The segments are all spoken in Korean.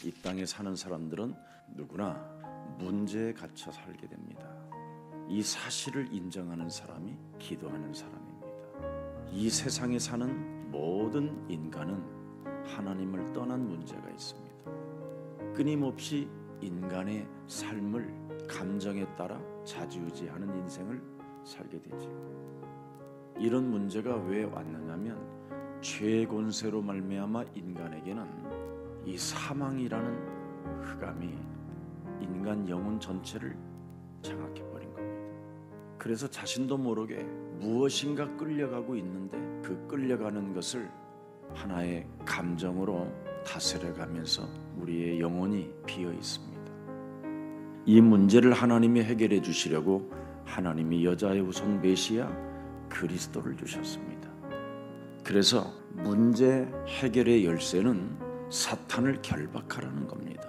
이 땅에 사는 사람들은 누구나 문제에 갇혀 살게 됩니다. 이 사실을 인정하는 사람이 기도하는 사람입니다. 이 세상에 사는 모든 인간은 하나님을 떠난 문제가 있습니다. 끊임없이 인간의 삶을 감정에 따라 좌지우지하는 인생을 살게 되죠. 이런 문제가 왜 왔느냐면 죄의 권세로 말미암아 인간에게는 이 사망이라는 흑암이 인간 영혼 전체를 장악해버린 겁니다. 그래서 자신도 모르게 무엇인가 끌려가고 있는데 그 끌려가는 것을 하나의 감정으로 다스려가면서 우리의 영혼이 비어 있습니다. 이 문제를 하나님이 해결해 주시려고 하나님이 여자의 후손 메시아 그리스도를 주셨습니다. 그래서 문제 해결의 열쇠는 사탄을 결박하라는 겁니다.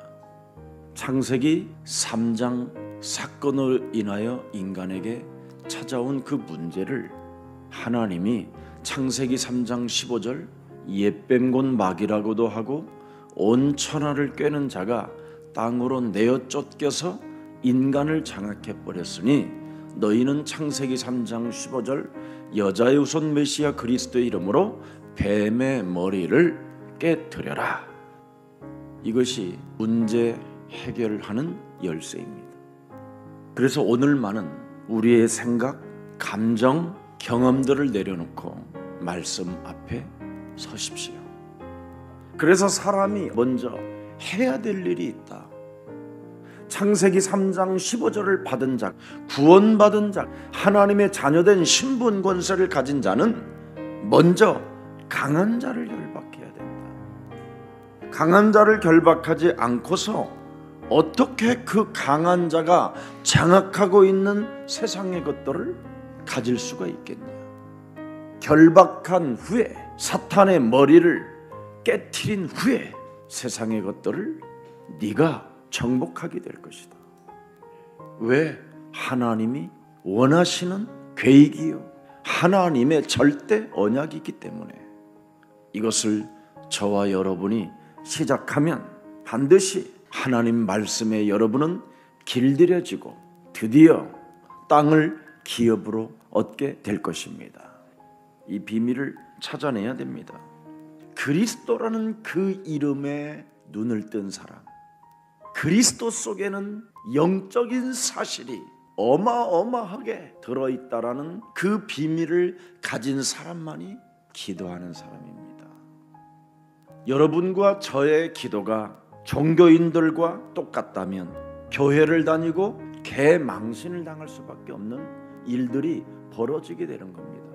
창세기 3장 사건으로 인하여 인간에게 찾아온 그 문제를 하나님이 창세기 3장 15절 옛뱀곧 마귀라고도 하고 온 천하를 꿰는 자가 땅으로 내어 쫓겨서 인간을 장악해버렸으니 너희는 창세기 3장 15절 여자의 후손 메시아 그리스도의 이름으로 뱀의 머리를 깨뜨려라. 이것이 문제 해결하는 열쇠입니다. 그래서 오늘만은 우리의 생각, 감정, 경험들을 내려놓고 말씀 앞에 서십시오. 그래서 사람이 먼저 해야 될 일이 있다. 창세기 3장 15절을 받은 자, 구원받은 자, 하나님의 자녀된 신분 권세를 가진 자는 먼저 강한 자를 결박해야 된다. 강한 자를 결박하지 않고서 어떻게 그 강한 자가 장악하고 있는 세상의 것들을 가질 수가 있겠냐. 결박한 후에 사탄의 머리를 깨트린 후에 세상의 것들을 네가 정복하게 될 것이다. 왜? 하나님이 원하시는 계획이요 하나님의 절대 언약이기 때문에 이것을 저와 여러분이 시작하면 반드시 하나님 말씀에 여러분은 길들여지고 드디어 땅을 기업으로 얻게 될 것입니다. 이 비밀을 찾아내야 됩니다. 그리스도라는 그 이름에 눈을 뜬 사람, 그리스도 속에는 영적인 사실이 어마어마하게 들어있다라는 그 비밀을 가진 사람만이 기도하는 사람입니다. 여러분과 저의 기도가 종교인들과 똑같다면 교회를 다니고 개망신을 당할 수밖에 없는 일들이 벌어지게 되는 겁니다.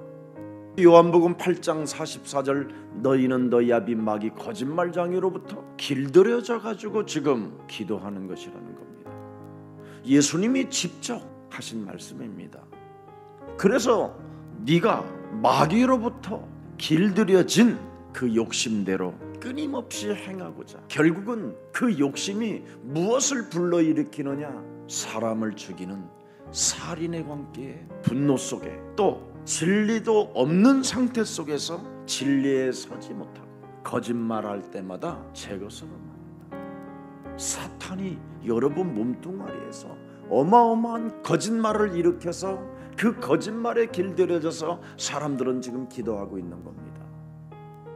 요한복음 8장 44절 너희는 너희 아비 마귀 거짓말장이로부터 길들여져 가지고 지금 기도하는 것이라는 겁니다. 예수님이 직접 하신 말씀입니다. 그래서 네가 마귀로부터 길들여진 그 욕심대로 끊임없이 행하고자 결국은 그 욕심이 무엇을 불러일으키느냐? 사람을 죽이는 살인의 관계에 분노 속에 또 진리도 없는 상태 속에서 진리에 서지 못하고 거짓말할 때마다 제 것으로 말한다. 사탄이 여러분 몸뚱아리에서 어마어마한 거짓말을 일으켜서 그 거짓말에 길들여져서 사람들은 지금 기도하고 있는 겁니다.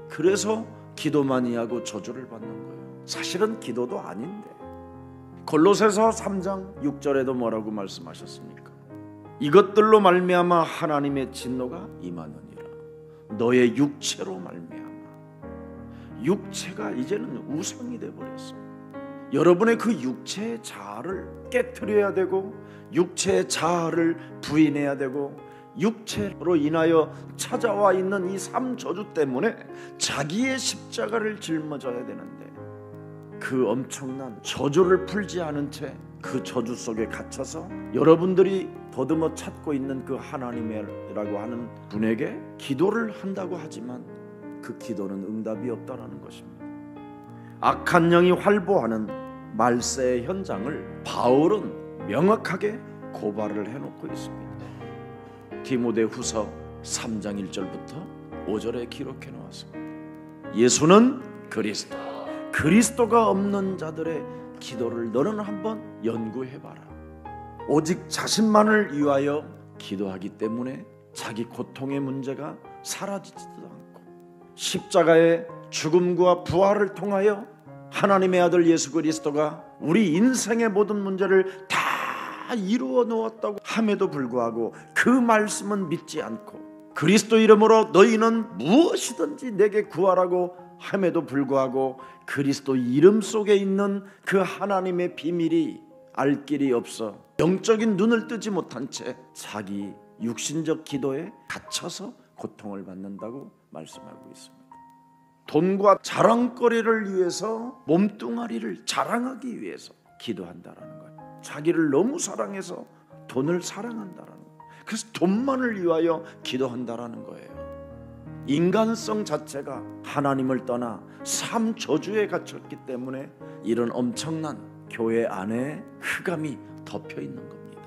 그래서 기도 많이 하고 저주를 받는 거예요. 사실은 기도도 아닌데. 골로새서 3장 6절에도 뭐라고 말씀하셨습니까? 이것들로 말미암아 하나님의 진노가 임하느니라. 너의 육체로 말미암아. 육체가 이제는 우상이 되어버렸어요. 여러분의 그 육체의 자아를 깨트려야 되고 육체의 자아를 부인해야 되고 육체로 인하여 찾아와 있는 이 삶 저주 때문에 자기의 십자가를 짊어져야 되는데 그 엄청난 저주를 풀지 않은 채 그 저주 속에 갇혀서 여러분들이 더듬어 찾고 있는 그 하나님이라고 하는 분에게 기도를 한다고 하지만 그 기도는 응답이 없다라는 것입니다. 악한 영이 활보하는 말세의 현장을 바울은 명확하게 고발을 해놓고 있습니다. 디모데후서 3장 1절부터 5절에 기록해 놓았습니다. 예수는 그리스도, 그리스도가 없는 자들의 기도를 너는 한번 연구해봐라. 오직 자신만을 위하여 기도하기 때문에 자기 고통의 문제가 사라지지도 않고, 십자가의 죽음과 부활을 통하여 하나님의 아들 예수 그리스도가 우리 인생의 모든 문제를 다 이루어 놓았다고 함에도 불구하고 그 말씀은 믿지 않고, 그리스도 이름으로 너희는 무엇이든지 내게 구하라고 함에도 불구하고 그리스도 이름 속에 있는 그 하나님의 비밀이 알 길이 없어 영적인 눈을 뜨지 못한 채 자기 육신적 기도에 갇혀서 고통을 받는다고 말씀하고 있습니다. 돈과 자랑거리를 위해서, 몸뚱아리를 자랑하기 위해서 기도한다라는 거예요. 자기를 너무 사랑해서 돈을 사랑한다라는 거예요. 그래서 돈만을 위하여 기도한다라는 거예요. 인간성 자체가 하나님을 떠나 삶 저주에 갇혔기 때문에 이런 엄청난 교회 안에 흑암이 덮여 있는 겁니다.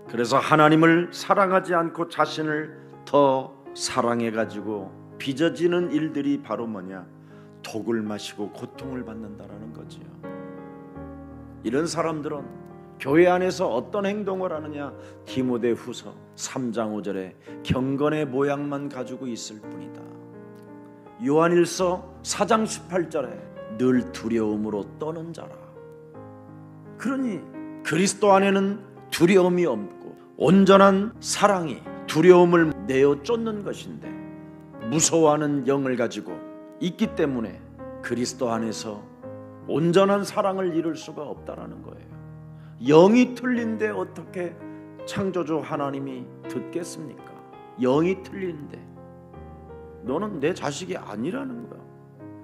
그래서 하나님을 사랑하지 않고 자신을 더 사랑해가지고 빚어지는 일들이 바로 뭐냐? 독을 마시고 고통을 받는다라는 거지요. 이런 사람들은 교회 안에서 어떤 행동을 하느냐? 디모데후서 3장 5절에 경건의 모양만 가지고 있을 뿐이다. 요한일서 4장 18절에 늘 두려움으로 떠는 자라. 그러니 그리스도 안에는 두려움이 없고 온전한 사랑이 두려움을 내어 쫓는 것인데, 무서워하는 영을 가지고 있기 때문에 그리스도 안에서 온전한 사랑을 이룰 수가 없다라는 거예요. 영이 틀린데 어떻게 창조주 하나님이 듣겠습니까? 영이 틀린데 너는 내 자식이 아니라는 거야.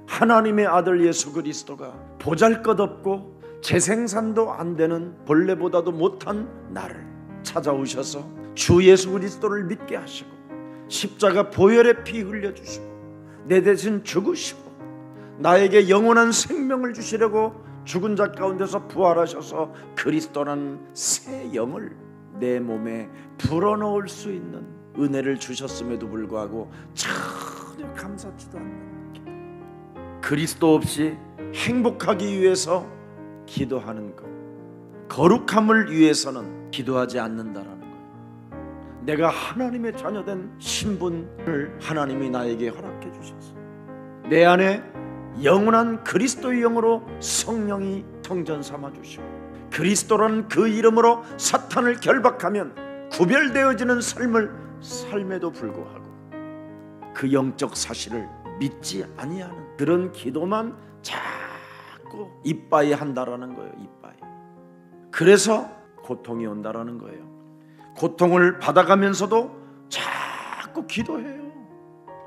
하나님의 아들 예수 그리스도가 보잘것없고 재생산도 안 되는 벌레보다도 못한 나를 찾아오셔서 주 예수 그리스도를 믿게 하시고 십자가 보혈의 피 흘려주시고 내 대신 죽으시고 나에게 영원한 생명을 주시려고 죽은 자 가운데서 부활하셔서 그리스도라는 새 영을 내 몸에 불어넣을 수 있는 은혜를 주셨음에도 불구하고 전혀 감사치도 않는, 그리스도 없이 행복하기 위해서 기도하는 것, 거룩함을 위해서는 기도하지 않는다라는 거예요. 내가 하나님의 자녀된 신분을 하나님이 나에게 허락해 주셔서 내 안에 영원한 그리스도의 영으로 성령이 성전 삼아 주시고 그리스도라는 그 이름으로 사탄을 결박하면 구별되어지는 삶을 삶에도 불구하고 그 영적 사실을 믿지 아니하는 그런 기도만 자꾸 이빠이 한다라는 거예요. 이빠이. 그래서 고통이 온다라는 거예요. 고통을 받아가면서도 자꾸 기도해요.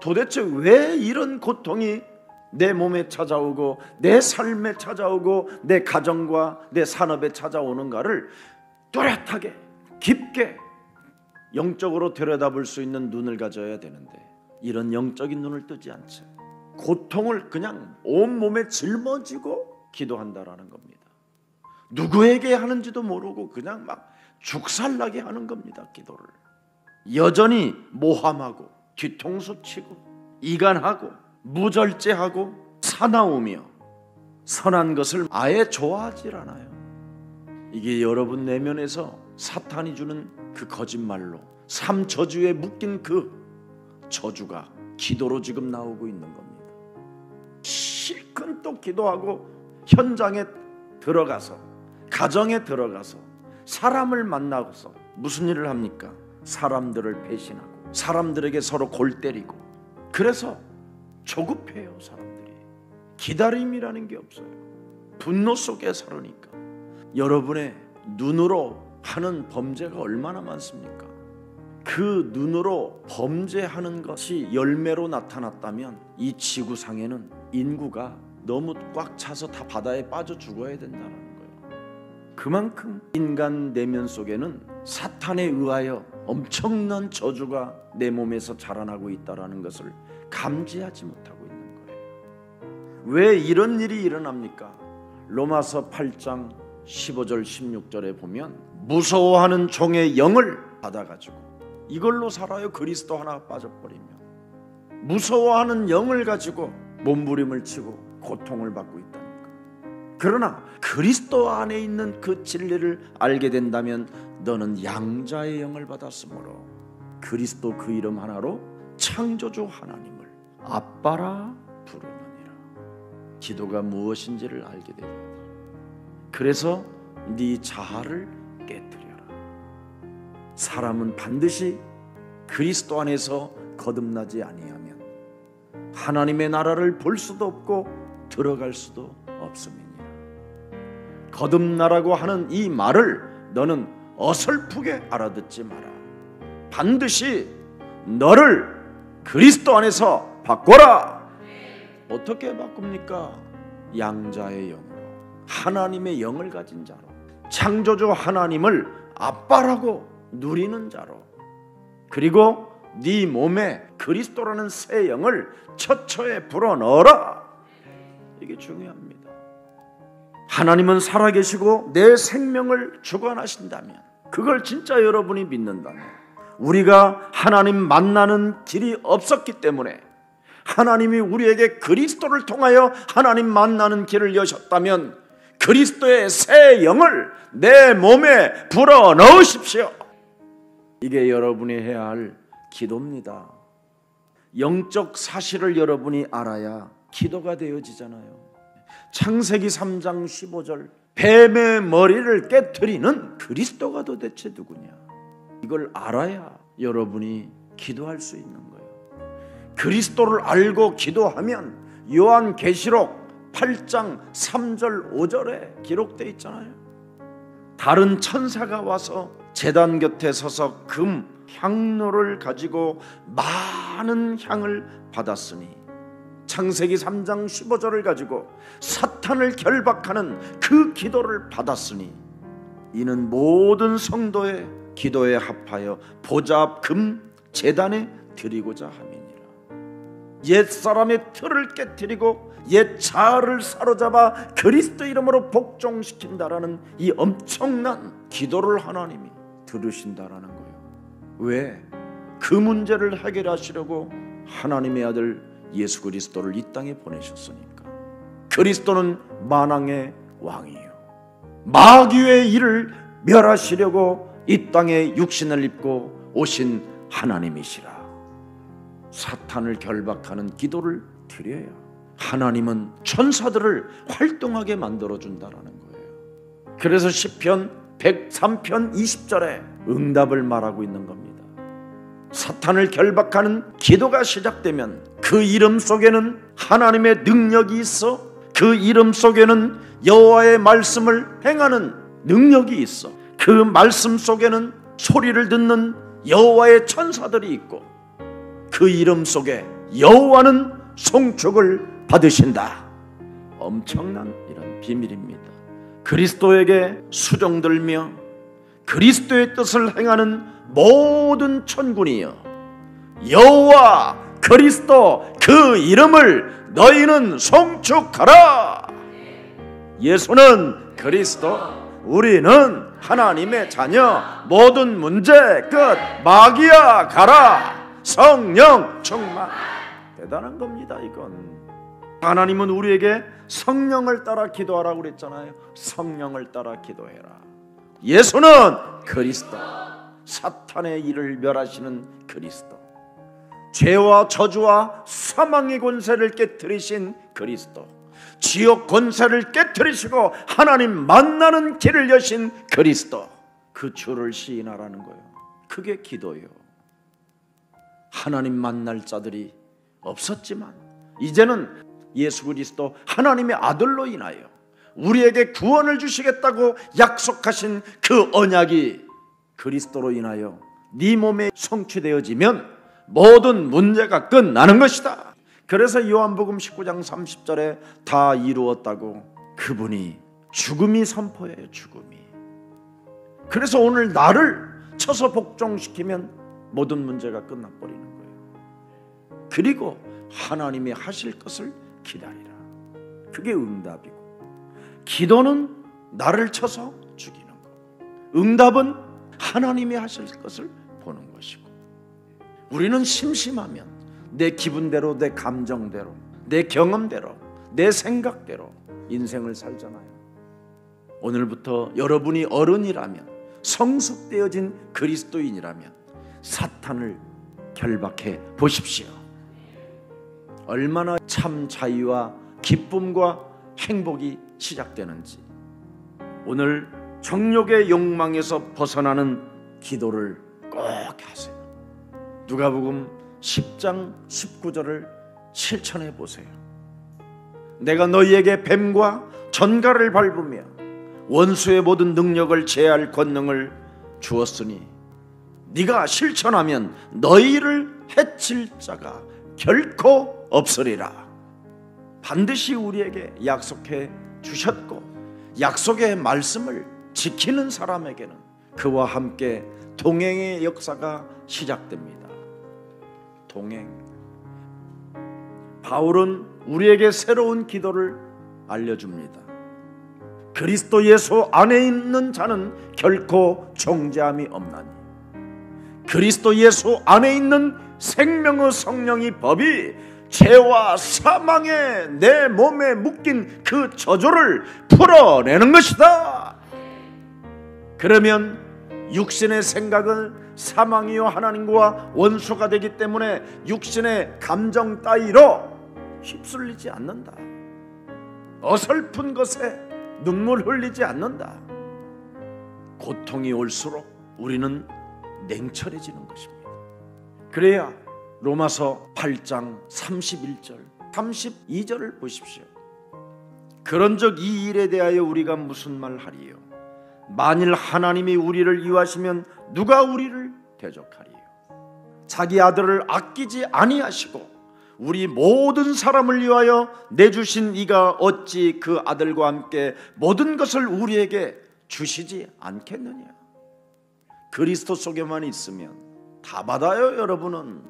도대체 왜 이런 고통이 내 몸에 찾아오고 내 삶에 찾아오고 내 가정과 내 산업에 찾아오는가를 뚜렷하게 깊게 영적으로 들여다볼 수 있는 눈을 가져야 되는데, 이런 영적인 눈을 뜨지 않죠. 고통을 그냥 온몸에 짊어지고 기도한다라는 겁니다. 누구에게 하는지도 모르고 그냥 막 죽살나게 하는 겁니다. 기도를 여전히 모함하고 뒤통수 치고 이간하고 무절제하고 사나우며 선한 것을 아예 좋아하질 않아요. 이게 여러분 내면에서 사탄이 주는 그 거짓말로 삶 저주에 묶인 그 저주가 기도로 지금 나오고 있는 겁니다. 실컷 또 기도하고 현장에 들어가서 가정에 들어가서 사람을 만나고서 무슨 일을 합니까? 사람들을 배신하고 사람들에게 서로 골 때리고, 그래서 조급해요. 사람들이 기다림이라는 게 없어요. 분노 속에 살으니까. 여러분의 눈으로 하는 범죄가 얼마나 많습니까? 그 눈으로 범죄하는 것이 열매로 나타났다면 이 지구상에는 인구가 너무 꽉 차서 다 바다에 빠져 죽어야 된다는 거예요. 그만큼 인간 내면 속에는 사탄에 의하여 엄청난 저주가 내 몸에서 자라나고 있다는 것을 감지하지 못하고 있는 거예요. 왜 이런 일이 일어납니까? 로마서 8장 15절 16절에 보면 무서워하는 종의 영을 받아가지고 이걸로 살아요. 그리스도 하나 빠져버리면 무서워하는 영을 가지고 몸부림을 치고 고통을 받고 있다는 거예요. 그러나 그리스도 안에 있는 그 진리를 알게 된다면 너는 양자의 영을 받았으므로 그리스도 그 이름 하나로 창조주 하나님을 아빠라 부르느니라. 기도가 무엇인지를 알게 되리라. 그래서 네 자아를 깨뜨려라. 사람은 반드시 그리스도 안에서 거듭나지 아니하면 하나님의 나라를 볼 수도 없고 들어갈 수도 없음이니라. 거듭나라고 하는 이 말을 너는 어설프게 알아듣지 마라. 반드시 너를 그리스도 안에서 바꿔라. 어떻게 바꿉니까? 양자의 영으로, 하나님의 영을 가진 자로, 창조주 하나님을 아빠라고 누리는 자로, 그리고 네 몸에 그리스도라는 새 영을 처처에 불어넣어라. 이게 중요합니다. 하나님은 살아계시고 내 생명을 주관하신다면, 그걸 진짜 여러분이 믿는다면, 우리가 하나님 만나는 길이 없었기 때문에 하나님이 우리에게 그리스도를 통하여 하나님 만나는 길을 여셨다면 그리스도의 새 영을 내 몸에 불어넣으십시오. 이게 여러분이 해야 할 기도입니다. 영적 사실을 여러분이 알아야 기도가 되어지잖아요. 창세기 3장 15절, 뱀의 머리를 깨트리는 그리스도가 도대체 누구냐? 이걸 알아야 여러분이 기도할 수 있는 거예요. 그리스도를 알고 기도하면 요한계시록 8장 3절 5절에 기록되어 있잖아요. 다른 천사가 와서 제단 곁에 서서 금 향로를 가지고 많은 향을 받았으니, 창세기 3장 15절을 가지고 사탄을 결박하는 그 기도를 받았으니, 이는 모든 성도의 기도에 합하여 보좌 앞 금 제단에 드리고자 함이니라. 옛사람의 틀을 깨뜨리고 옛 자아를 사로잡아 그리스도 이름으로 복종시킨다라는 이 엄청난 기도를 하나님이 들으신다라는 거예요. 왜? 그 문제를 해결하시려고 하나님의 아들 예수 그리스도를 이 땅에 보내셨으니까. 그리스도는 만왕의 왕이에요. 마귀의 일을 멸하시려고 이 땅에 육신을 입고 오신 하나님이시라. 사탄을 결박하는 기도를 드려야 하나님은 천사들을 활동하게 만들어준다라는 거예요. 그래서 시편 103편 20절에 응답을 말하고 있는 겁니다. 사탄을 결박하는 기도가 시작되면 그 이름 속에는 하나님의 능력이 있어, 그 이름 속에는 여호와의 말씀을 행하는 능력이 있어, 그 말씀 속에는 소리를 듣는 여호와의 천사들이 있고, 그 이름 속에 여호와는 송축을 받으신다. 엄청난 이런 비밀입니다. 그리스도에게 수종들며 그리스도의 뜻을 행하는 모든 천군이여, 여호와 그리스도 그 이름을 너희는 송축하라. 예수는 그리스도, 우리는 하나님의 자녀, 모든 문제 끝, 마귀야 가라, 성령 충만. 대단한 겁니다. 이건 하나님은 우리에게 성령을 따라 기도하라고 그랬잖아요. 성령을 따라 기도해라. 예수는 그리스도, 사탄의 일을 멸하시는 그리스도, 죄와 저주와 사망의 권세를 깨뜨리신 그리스도, 지옥 권세를 깨뜨리시고 하나님 만나는 길을 여신 그리스도, 그 주를 시인하라는 거예요. 그게 기도예요. 하나님 만날 자들이 없었지만 이제는 예수 그리스도 하나님의 아들로 인하여 우리에게 구원을 주시겠다고 약속하신 그 언약이 그리스도로 인하여 네 몸에 성취되어지면 모든 문제가 끝나는 것이다. 그래서 요한복음 19장 30절에 다 이루었다고 그분이 죽음이 선포해요. 죽음이. 그래서 오늘 나를 쳐서 복종시키면 모든 문제가 끝나버리는 거예요. 그리고 하나님이 하실 것을 기다리라. 그게 응답이고, 기도는 나를 쳐서 죽이는 거고, 응답은 하나님이 하실 것을 보는 것이고. 우리는 심심하면 내 기분대로, 내 감정대로, 내 경험대로, 내 생각대로 인생을 살잖아요. 오늘부터 여러분이 어른이라면, 성숙되어진 그리스도인이라면 사탄을 결박해 보십시오. 얼마나 참 자유와 기쁨과 행복이 시작되는지. 오늘 정욕의 욕망에서 벗어나는 기도를 꼭 하세요. 누가복음 10장 19절을 실천해 보세요. 내가 너희에게 뱀과 전갈을 밟으며 원수의 모든 능력을 제할 권능을 주었으니 네가 실천하면 너희를 해칠 자가 결코 없으리라. 반드시 우리에게 약속해 주셨고, 약속의 말씀을 지키는 사람에게는 그와 함께 동행의 역사가 시작됩니다. 동행. 바울은 우리에게 새로운 기도를 알려줍니다. 그리스도 예수 안에 있는 자는 결코 정죄함이 없나니 그리스도 예수 안에 있는 생명의 성령이 법이 죄와 사망에 내 몸에 묶인 그 저주를 풀어내는 것이다. 그러면 육신의 생각은 사망이요 하나님과 원수가 되기 때문에 육신의 감정 따위로 휩쓸리지 않는다. 어설픈 것에 눈물 흘리지 않는다. 고통이 올수록 우리는 냉철해지는 것입니다. 그래야 로마서 8장 31절 32절을 보십시오. 그런즉 이 일에 대하여 우리가 무슨 말하리요? 만일 하나님이 우리를 위하시면 누가 우리를 대적하리요? 자기 아들을 아끼지 아니하시고 우리 모든 사람을 위하여 내주신 이가 어찌 그 아들과 함께 모든 것을 우리에게 주시지 않겠느냐? 그리스도 속에만 있으면 다 받아요. 여러분은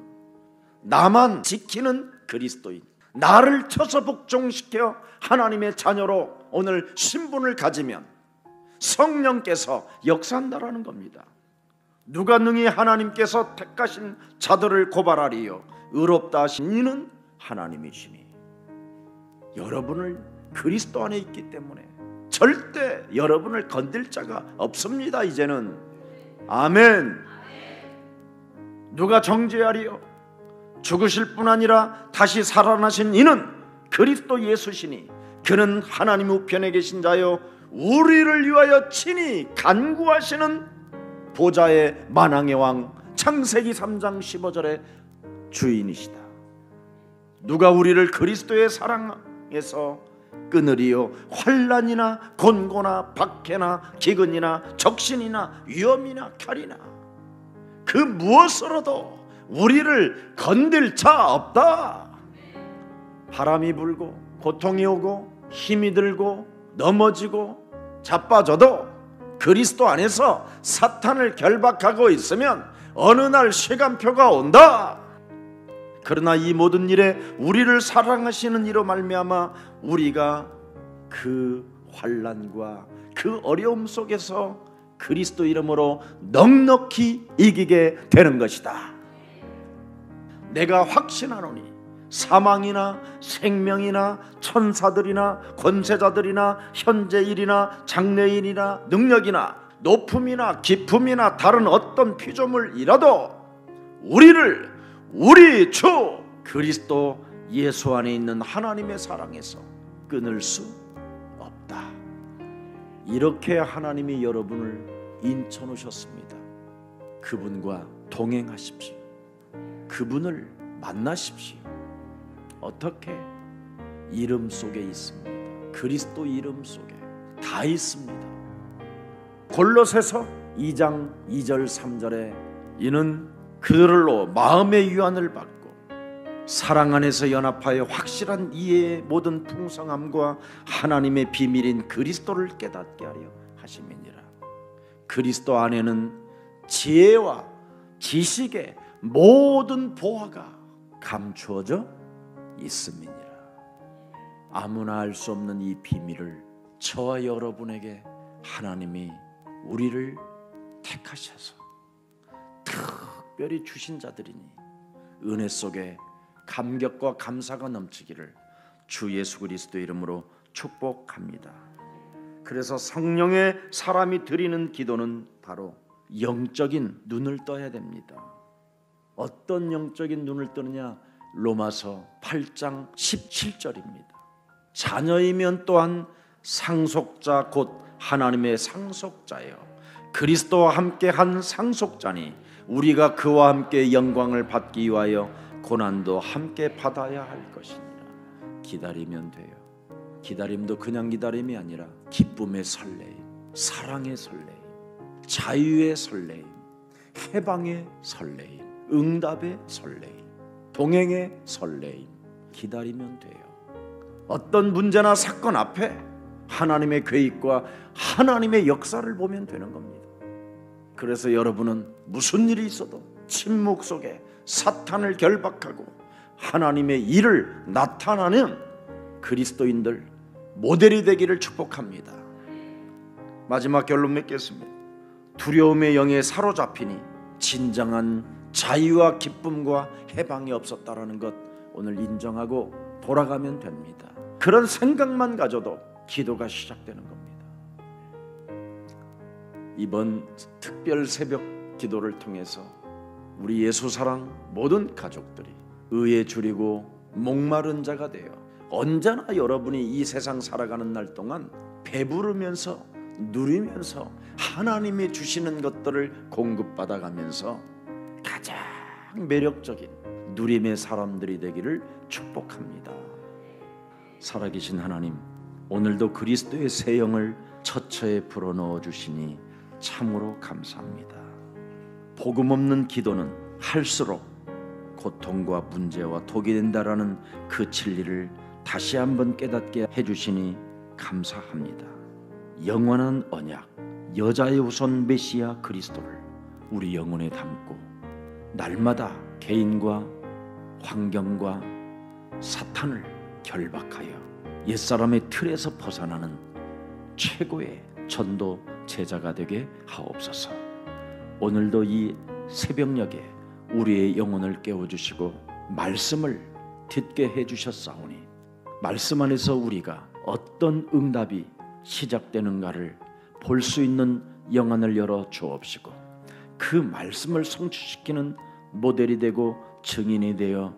나만 지키는 그리스도인, 나를 쳐서 복종시켜 하나님의 자녀로 오늘 신분을 가지면 성령께서 역사한다라는 겁니다. 누가 능히 하나님께서 택하신 자들을 고발하리요? 의롭다 하신 이는 하나님이시니. 여러분을 그리스도 안에 있기 때문에 절대 여러분을 건들 자가 없습니다. 이제는. 아멘. 누가 정죄하리요? 죽으실 뿐 아니라 다시 살아나신 이는 그리스도 예수시니 그는 하나님 우편에 계신 자요 우리를 위하여 친히 간구하시는 보좌의 만왕의 왕, 창세기 3장 15절의 주인이시다. 누가 우리를 그리스도의 사랑에서 끊으리요? 환난이나 곤고나 박해나 기근이나 적신이나 위험이나 칼이나 그 무엇으로도 우리를 건들 자 없다. 바람이 불고 고통이 오고 힘이 들고 넘어지고 자빠져도 그리스도 안에서 사탄을 결박하고 있으면 어느 날 시간표가 온다. 그러나 이 모든 일에 우리를 사랑하시는 이로 말미암아 우리가 그 환난과 그 어려움 속에서 그리스도 이름으로 넉넉히 이기게 되는 것이다. 내가 확신하노니 사망이나 생명이나 천사들이나 권세자들이나 현재일이나 장래일이나 능력이나 높음이나 깊음이나 다른 어떤 피조물이라도 우리를 우리 주 그리스도 예수 안에 있는 하나님의 사랑에서 끊을 수 없다. 이렇게 하나님이 여러분을 인쳐놓으셨습니다. 그분과 동행하십시오. 그분을 만나십시오. 어떻게? 이름 속에 있습니다. 그리스도 이름 속에 다 있습니다. 골로새서 2장 2절 3절에 이는 그들로 마음의 유한을 받고 사랑 안에서 연합하여 확실한 이해의 모든 풍성함과 하나님의 비밀인 그리스도를 깨닫게 하려 하심이니라. 그리스도 안에는 지혜와 지식의 모든 보화가 감추어져 있음이니라. 아무나 알 수 없는 이 비밀을 저와 여러분에게 하나님이 우리를 택하셔서 특별히 주신 자들이니 은혜 속에 감격과 감사가 넘치기를 주 예수 그리스도 이름으로 축복합니다. 그래서 성령의 사람이 드리는 기도는 바로 영적인 눈을 떠야 됩니다. 어떤 영적인 눈을 뜨느냐? 로마서 8장 17절입니다. 자녀이면 또한 상속자 곧 하나님의 상속자요 그리스도와 함께 한 상속자니 우리가 그와 함께 영광을 받기 위하여 고난도 함께 받아야 할 것이니라. 기다리면 돼요. 기다림도 그냥 기다림이 아니라 기쁨의 설레임, 사랑의 설레임, 자유의 설레임, 해방의 설레임, 응답의 설레임, 동행의 설레임. 기다리면 돼요. 어떤 문제나 사건 앞에 하나님의 계획과 하나님의 역사를 보면 되는 겁니다. 그래서 여러분은 무슨 일이 있어도 침묵 속에 사탄을 결박하고 하나님의 일을 나타나는 그리스도인들 모델이 되기를 축복합니다. 마지막 결론 맺겠습니다. 두려움의 영에 사로잡히니 진정한 자유와 기쁨과 해방이 없었다라는 것 오늘 인정하고 돌아가면 됩니다. 그런 생각만 가져도 기도가 시작되는 겁니다. 이번 특별 새벽 기도를 통해서 우리 예수사랑 모든 가족들이 의에 줄이고 목마른 자가 되어 언제나 여러분이 이 세상 살아가는 날 동안 배부르면서 누리면서 하나님이 주시는 것들을 공급받아가면서 가장 매력적인 누림의 사람들이 되기를 축복합니다. 살아계신 하나님, 오늘도 그리스도의 새 영을 처처에 불어넣어 주시니 참으로 감사합니다. 복음 없는 기도는 할수록 고통과 문제와 독이 된다라는 그 진리를 다시 한번 깨닫게 해주시니 감사합니다. 영원한 언약, 여자의 후손 메시아 그리스도를 우리 영혼에 담고 날마다 개인과 환경과 사탄을 결박하여 옛사람의 틀에서 벗어나는 최고의 전도 제자가 되게 하옵소서. 오늘도 이 새벽녘에 우리의 영혼을 깨워주시고 말씀을 듣게 해주셨사오니 말씀 안에서 우리가 어떤 응답이 시작되는가를 볼 수 있는 영안을 열어 주옵시고 그 말씀을 성취시키는 모델이 되고 증인이 되어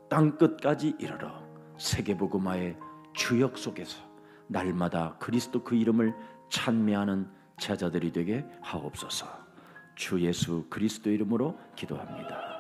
땅끝까지 이르러 세계복음화의 주역 속에서 날마다 그리스도 그 이름을 찬미하는 제자들이 되게 하옵소서. 주 예수 그리스도 이름으로 기도합니다.